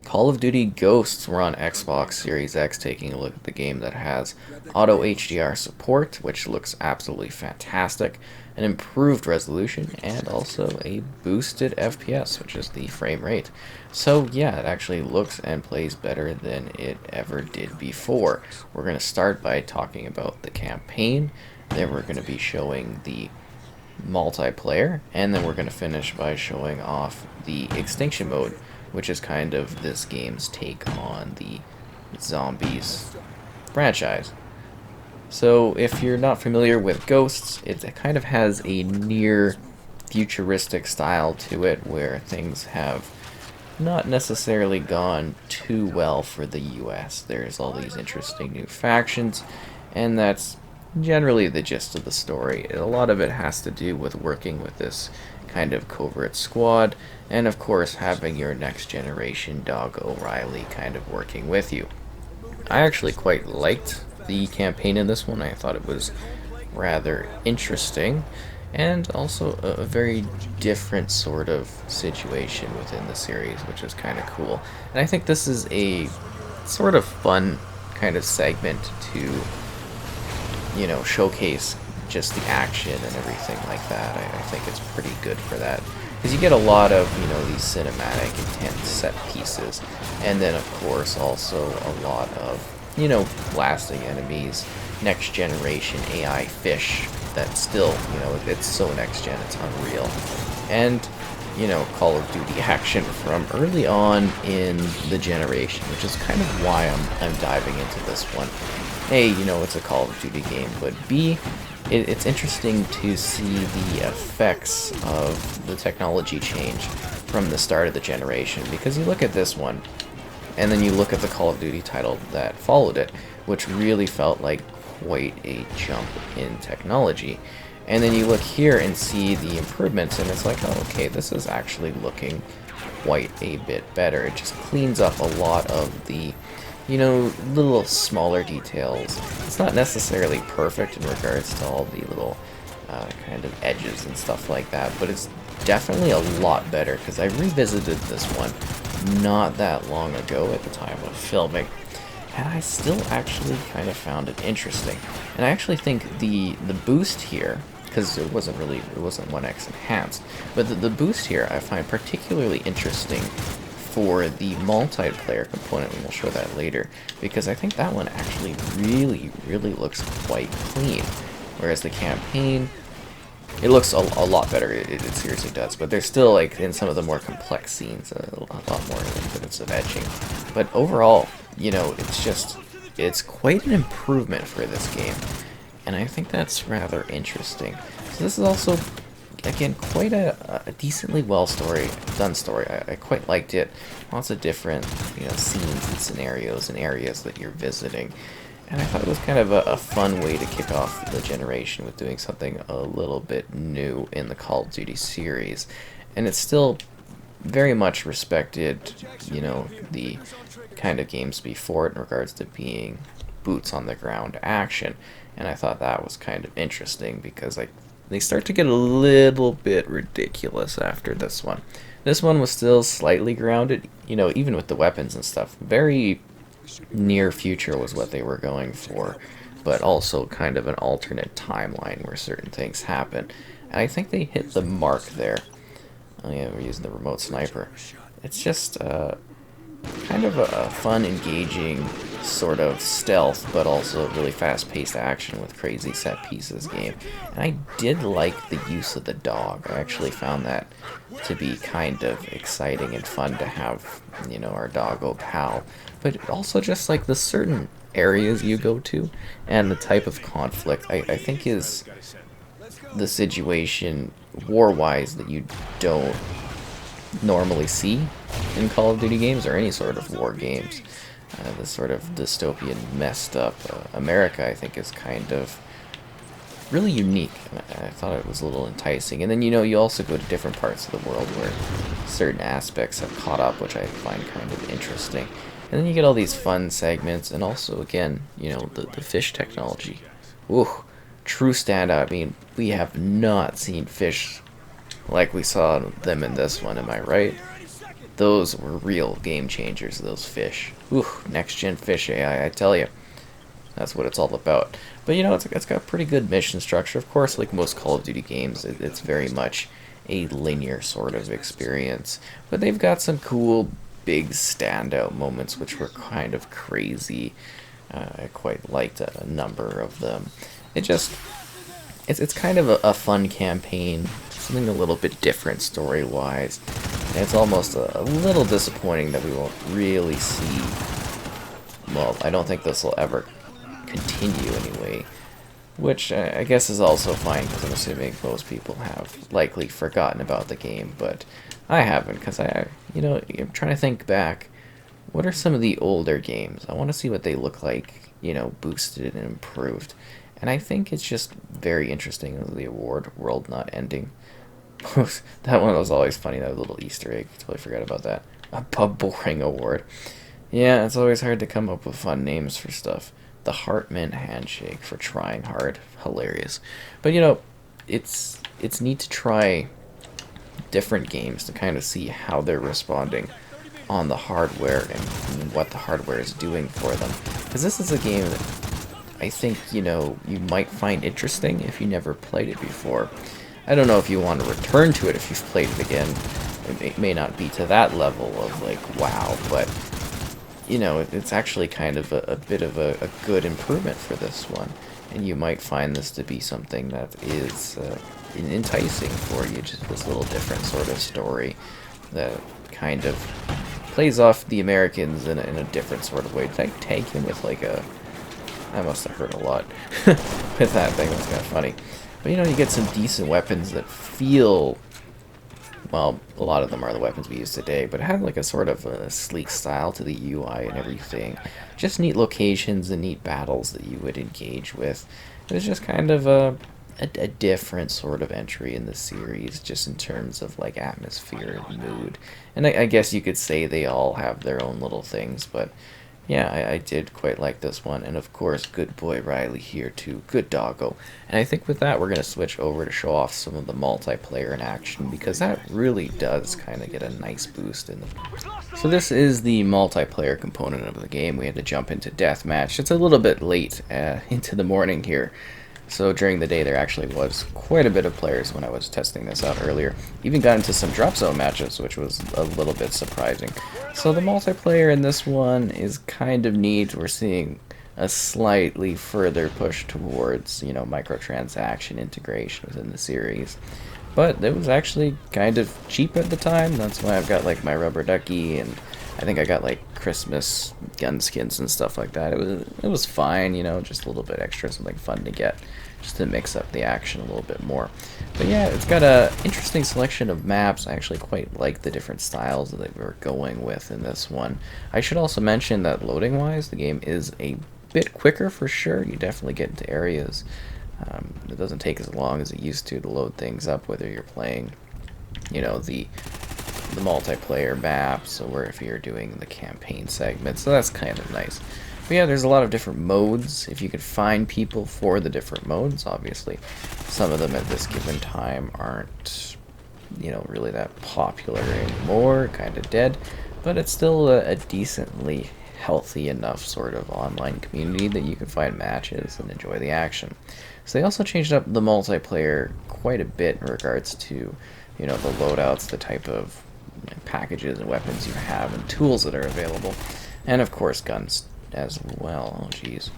Call of Duty Ghosts were on Xbox Series X, taking a look at the game that has auto HDR support, which looks absolutely fantastic, an improved resolution, and also a boosted FPS, which is the frame rate. So yeah, it actually looks and plays better than it ever did before. We're going to start by talking about the campaign, then we're going to be showing the multiplayer, and then we're going to finish by showing off the Extinction mode, which is kind of this game's take on the zombies franchise. So if you're not familiar with Ghosts, it kind of has a near futuristic style to it where things have not necessarily gone too well for the US. There's all these interesting new factions, and that's generally the gist of the story. A lot of it has to do with working with this kind of covert squad, and of course having your next generation dog O'Reilly kind of working with you. I actually quite liked the campaign in this one. I thought it was rather interesting, and also a very different sort of situation within the series, which is kind of cool. And I think this is a sort of fun kind of segment to, showcase just the action and everything like that. I think it's pretty good for that. Because you get a lot of, these cinematic, intense set pieces. And then, of course, also a lot of, blasting enemies, next generation AI fish that still, it's so next gen, it's unreal. And, Call of Duty action from early on in the generation, which is kind of why I'm diving into this one. A, it's a Call of Duty game, but B, it's interesting to see the effects of the technology change from the start of the generation, because you look at this one, and then you look at the Call of Duty title that followed it, which really felt like quite a jump in technology. And then you look here and see the improvements, and it's like, oh, okay, this is actually looking quite a bit better. It just cleans up a lot of the little smaller details. It's not necessarily perfect in regards to all the little kind of edges and stuff like that, but it's definitely a lot better, because I revisited this one not that long ago at the time of filming, and I still actually kind of found it interesting. And I actually think the boost here, because it wasn't 1x enhanced, but the boost here I find particularly interesting for the multiplayer component, and we'll show that later, because I think that one actually really looks quite clean, whereas the campaign, it looks a lot better. It seriously does, but there's still, like, in some of the more complex scenes, a lot more evidence of edging. But overall, it's quite an improvement for this game, and I think that's rather interesting. So this is also, again, quite a decently done story. I quite liked it. Lots of different, scenes and scenarios and areas that you're visiting. And I thought it was kind of a fun way to kick off the generation with doing something a little bit new in the Call of Duty series. And it's still very much respected, the kind of games before it in regards to being boots on the ground action. And I thought that was kind of interesting, because they start to get a little bit ridiculous after this one. This one was still slightly grounded, even with the weapons and stuff. Very near future was what they were going for, but also kind of an alternate timeline where certain things happen. And I think they hit the mark there. Oh yeah, we're using the remote sniper. It's just kind of a fun, engaging sort of stealth, but also really fast-paced action with crazy set pieces game. And I did like the use of the dog. I actually found that to be kind of exciting and fun to have, our doggo pal. But also just like the certain areas you go to and the type of conflict, I think is the situation war-wise that you don't normally see in Call of Duty games or any sort of war games. This sort of dystopian, messed up America, I think, is kind of really unique. I thought it was a little enticing. And then, you also go to different parts of the world where certain aspects have caught up, which I find kind of interesting. And then you get all these fun segments, and also, again, the fish technology. Ooh, true standout. I mean, we have not seen fish like we saw them in this one, am I right? those were real game changers, those fish. Ooh, next-gen fish AI, I tell you. That's what it's all about. But, you know, it's got pretty good mission structure. Of course, like most Call of Duty games, it's very much a linear sort of experience. But they've got some cool, big standout moments, which were kind of crazy. I quite liked a number of them. It just, it's kind of a fun campaign, something a little bit different story-wise. And it's almost a little disappointing that we won't really see. Well, I don't think this will ever continue anyway, which I guess is also fine because I'm assuming most people have likely forgotten about the game, but I haven't because you know, I'm trying to think back. What are some of the older games? I want to see what they look like, you know, boosted and improved. And I think it's just very interesting, the award, World Not Ending. That one was always funny, that little Easter egg. Totally forgot about that. A boring award. Yeah, it's always hard to come up with fun names for stuff. The Hartman Handshake for trying hard. Hilarious. But, you know, it's neat to try different games to kind of see how they're responding on the hardware and what the hardware is doing for them. Because this is a game that I think, you know, you might find interesting if you never played it before. I don't know if you want to return to it if you've played it again. It may not be to that level of, like, wow, but, you know, it's actually kind of a bit of a good improvement for this one. And you might find this to be something that is enticing for you, just this little different sort of story that kind of plays off the Americans in a different sort of way. Did I tag him with, like, a... I must have hurt a lot with that thing. That's kind of funny. But, you know, you get some decent weapons that feel... Well, a lot of them are the weapons we use today, but have like a sort of a sleek style to the UI and everything. Just neat locations and neat battles that you would engage with. It was just kind of a different sort of entry in the series, just in terms of like atmosphere and mood. And I guess you could say they all have their own little things, but yeah, I did quite like this one. And of course, good boy Riley here too. Good doggo. And I think with that, we're going to switch over to show off some of the multiplayer in action, because that really does kind of get a nice boost in them. So this is the multiplayer component of the game. We had to jump into deathmatch. It's a little bit late into the morning here. So during the day there actually was quite a bit of players when I was testing this out earlier. Even got into some drop zone matches, which was a little bit surprising. So the multiplayer in this one is kind of neat. We're seeing a slightly further push towards, you know, microtransaction integration within the series. But it was actually kind of cheap at the time. That's why I've got like my rubber ducky, and I think I got like Christmas gun skins and stuff like that. It was fine, you know, just a little bit extra, something fun to get, just to mix up the action a little bit more. But yeah, it's got a interesting selection of maps. I actually quite like the different styles that we're going with in this one. I should also mention that loading wise, the game is a bit quicker for sure. You definitely get into areas. It doesn't take as long as it used to load things up, whether you're playing, you know, the multiplayer maps, or if you're doing the campaign segment, so that's kind of nice. But yeah, there's a lot of different modes, if you could find people for the different modes. Obviously, some of them at this given time aren't, you know, really that popular anymore, kind of dead, but it's still a decently healthy enough sort of online community that you can find matches and enjoy the action. So they also changed up the multiplayer quite a bit in regards to, you know, the loadouts, the type of packages and weapons you have and tools that are available, and of course guns as well. Oh jeez.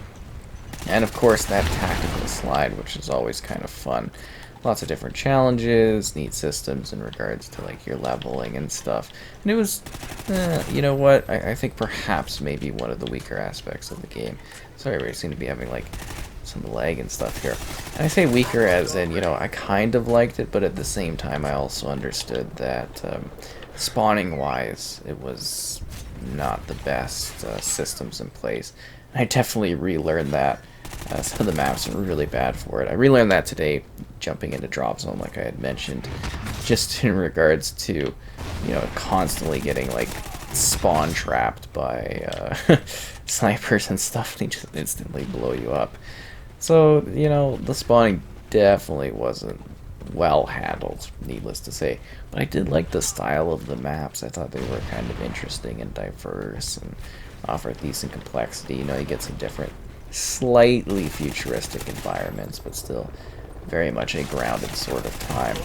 And of course that tactical slide, which is always kind of fun. Lots of different challenges, neat systems in regards to like your leveling and stuff. And it was, you know what, I think perhaps maybe one of the weaker aspects of the game. Sorry, we seem to be having like some lag and stuff here. And I say weaker as in, you know, I kind of liked it, but at the same time I also understood that spawning wise it was not the best systems in place. And I definitely relearned that. Some of the maps are really bad for it. I relearned that today, jumping into drop zone like I had mentioned, just in regards to, you know, constantly getting like spawn trapped by snipers and stuff. They just instantly blow you up. So, you know, the spawning definitely wasn't well handled, needless to say. But I did like the style of the maps. I thought they were kind of interesting and diverse and offered decent complexity. You know, you get some different, slightly futuristic environments, but still very much a grounded sort of time.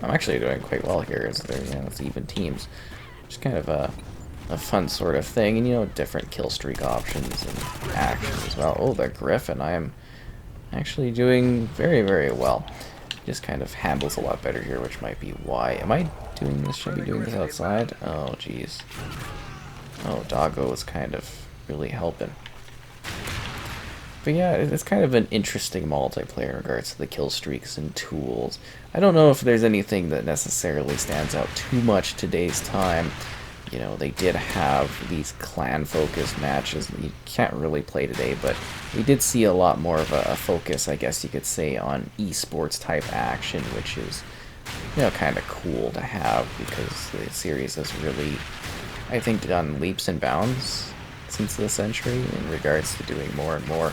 I'm actually doing quite well here, as there, you know, it's even teams. Just kind of a fun sort of thing, and you know, different kill streak options and action as well. Oh, the Griffin, I am actually doing very, very well. Just kind of handles a lot better here, which might be why. Am I doing this? Should I be doing this outside? Oh, jeez. Oh, Doggo is kind of really helping. But yeah, it's kind of an interesting multiplayer in regards to the kill streaks and tools. I don't know if there's anything that necessarily stands out too much today's time. You know, they did have these clan-focused matches that you can't really play today, but we did see a lot more of a focus, I guess you could say, on esports type action, which is, you know, kind of cool to have, because the series has really, I think, done leaps and bounds since this century in regards to doing more and more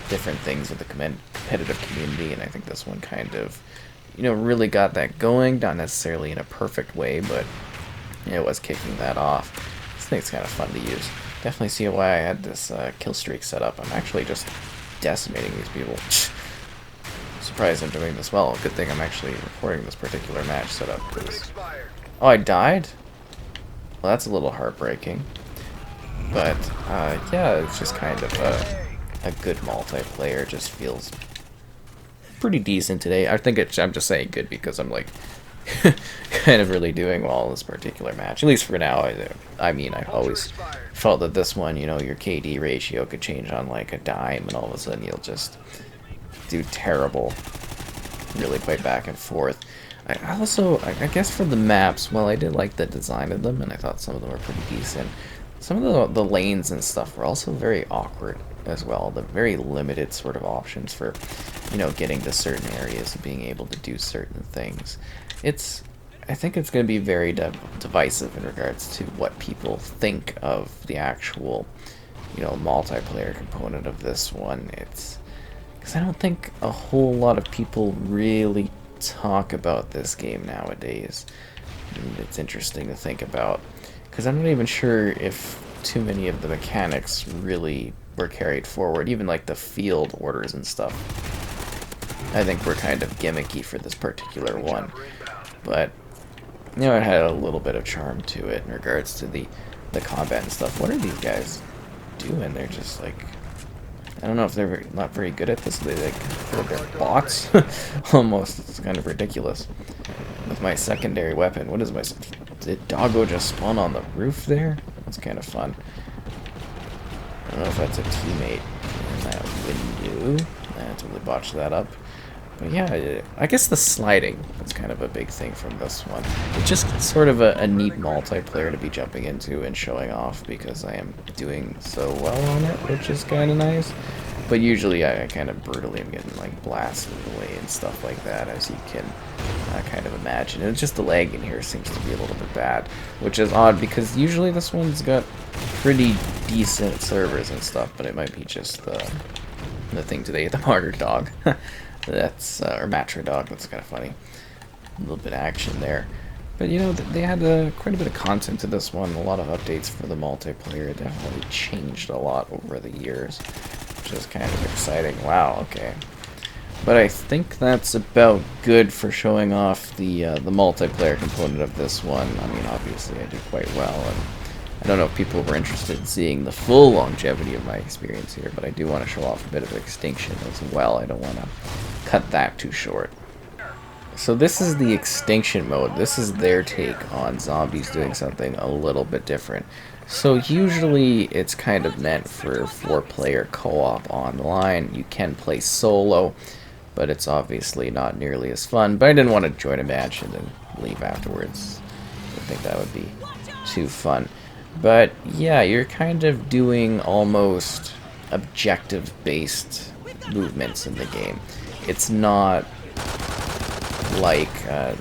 different things with the competitive community, and I think this one kind of, you know, really got that going, not necessarily in a perfect way, but it was kicking that off. This thing's kind of fun to use. Definitely see why I had this kill streak set up. I'm actually just decimating these people. Surprised I'm doing this well. Good thing I'm actually recording this particular match set up. Oh, I died? Well, that's a little heartbreaking. But, yeah, it's just kind of a good multiplayer. Just feels pretty decent today. I think I'm just saying good because I'm like kind of really doing well in this particular match, at least for now. I mean, I've always felt that this one, you know, your KD ratio could change on like a dime, and all of a sudden you'll just do terrible, really quite back and forth. I also, I guess for the maps, well, I did like the design of them, and I thought some of them were pretty decent. Some of the lanes and stuff were also very awkward as well. The very limited sort of options for, you know, getting to certain areas and being able to do certain things. I think it's going to be very divisive in regards to what people think of the actual, you know, multiplayer component of this one. It's because I don't think a whole lot of people really talk about this game nowadays. And it's interesting to think about, because I'm not even sure if too many of the mechanics really were carried forward. Even like the field orders and stuff, I think were kind of gimmicky for this particular one. But, you know, it had a little bit of charm to it in regards to the combat and stuff. What are these guys doing? They're just like, I don't know if they're not very good at this. They're bots? Almost. It's kind of ridiculous. With my secondary weapon, what is my... Did Doggo just spawn on the roof there? That's kind of fun. I don't know if that's a teammate in that window. I totally botched that up. But yeah, I guess the sliding is kind of a big thing from this one. It's just sort of a neat multiplayer to be jumping into and showing off, because I am doing so well on it, which is kind of nice. But usually I kind of brutally am getting like blasted away and stuff like that, as you can kind of imagine. And it's just the lag in here seems to be a little bit bad, which is odd because usually this one's got pretty decent servers and stuff, but it might be just the thing today, the martyr dog. That's, or Matra dog, that's kind of funny. A little bit of action there. But, you know, they had quite a bit of content to this one, a lot of updates for the multiplayer. It definitely changed a lot over the years, which is kind of exciting. Wow, okay. But I think that's about good for showing off the multiplayer component of this one. I mean, obviously I do quite well, and I don't know if people were interested in seeing the full longevity of my experience here, but I do want to show off a bit of Extinction as well. I don't want to cut that too short. So this is the Extinction mode. This is their take on zombies doing something a little bit different. So usually it's kind of meant for 4-player co-op online. You can play solo, but it's obviously not nearly as fun. But I didn't want to join a match and then leave afterwards. I think that would be too fun. But yeah, you're kind of doing almost objective-based movements in the game. It's not like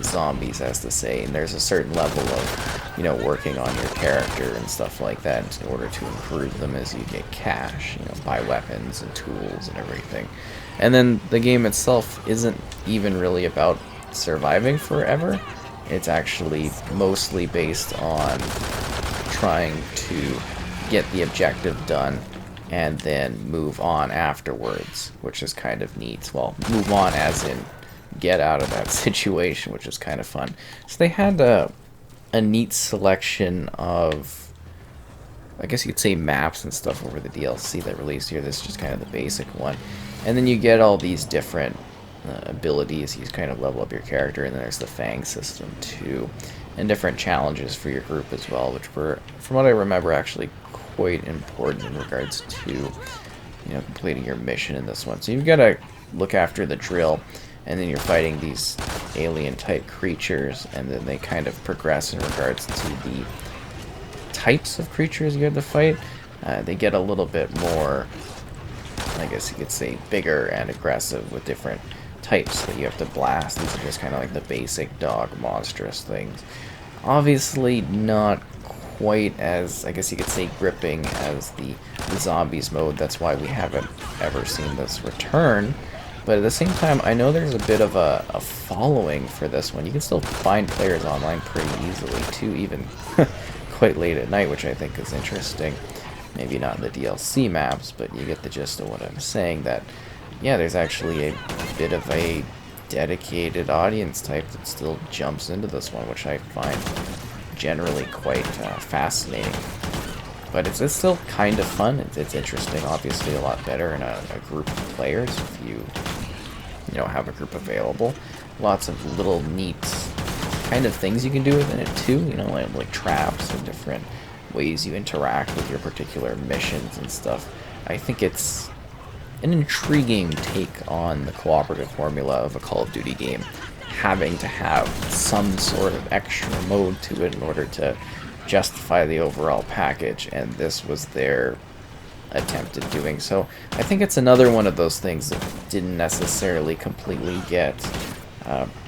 zombies, as to say, and there's a certain level of, you know, working on your character and stuff like that in order to improve them as you get cash, you know, buy weapons and tools and everything. And then the game itself isn't even really about surviving forever. It's actually mostly based on trying to get the objective done and then move on afterwards, which is kind of neat. Well, move on as in get out of that situation, which is kind of fun. So they had a neat selection of, I guess you could say, maps and stuff over the DLC that released here. This is just kind of the basic one. And then you get all these different abilities. You kind of level up your character, and then there's the Fang system too, and different challenges for your group as well, which were, from what I remember, actually quite important in regards to, you know, completing your mission in this one. So you've got to look after the drill, and then you're fighting these alien type creatures, and then they kind of progress in regards to the types of creatures you have to fight. They get a little bit more, I guess you could say, bigger and aggressive with different types that you have to blast. These are just kind of like the basic dog monstrous things. Obviously not quite as, I guess you could say, gripping as the zombies mode. That's why we haven't ever seen this return. But at the same time, I know there's a bit of a following for this one. You can still find players online pretty easily too, even quite late at night, which I think is interesting. Maybe not in the DLC maps, but you get the gist of what I'm saying, that, yeah, there's actually a bit of a dedicated audience type that still jumps into this one, which I find generally quite fascinating. But it's still kind of fun. It's interesting. Obviously a lot better in a group of players if you know, have a group available. Lots of little neat kind of things you can do within it too, you know, like traps and different ways you interact with your particular missions and stuff. I think it's an intriguing take on the cooperative formula of a Call of Duty game, having to have some sort of extra mode to it in order to justify the overall package, and this was their attempt at doing so. I think it's another one of those things that didn't necessarily completely get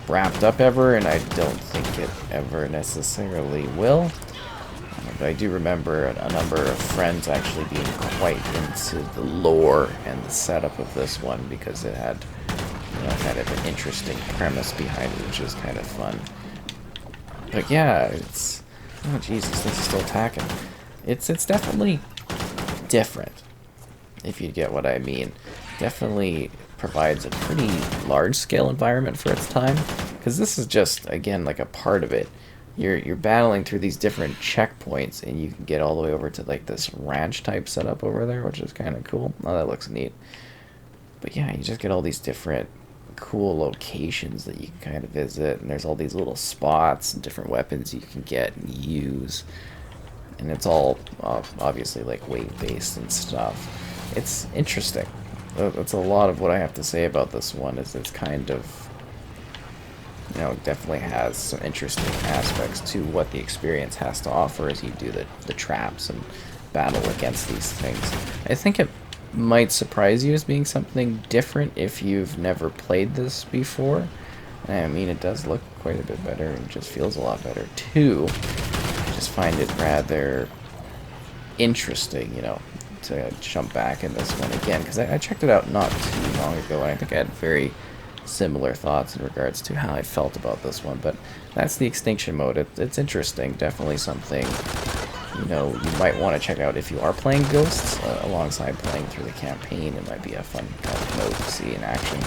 wrapped up ever, and I don't think it ever necessarily will. But I do remember a number of friends actually being quite into the lore and the setup of this one, because it had, you know, kind of an interesting premise behind it, which is kind of fun. But yeah, it's, oh Jesus, this is still attacking. It's definitely different, if you get what I mean. Definitely provides a pretty large-scale environment for its time, because this is just, again, like a part of it. You're battling through these different checkpoints, and you can get all the way over to like this ranch type setup over there, which is kind of cool. Oh, that looks neat. But yeah, you just get all these different cool locations that you can kind of visit, and there's all these little spots and different weapons you can get and use, and it's all obviously like weight based and stuff. It's interesting. That's a lot of what I have to say about this one. Is it's kind of, you know, it definitely has some interesting aspects to what the experience has to offer as you do the traps and battle against these things. I think it might surprise you as being something different if you've never played this before. I mean, it does look quite a bit better and just feels a lot better too. I just find it rather interesting, you know, to jump back in this one again, because I checked it out not too long ago, and I think I had very similar thoughts in regards to how I felt about this one. But that's the Extinction mode. It's interesting, definitely something, you know, you might want to check out if you are playing Ghosts alongside playing through the campaign. It might be a fun kind of mode to see in action.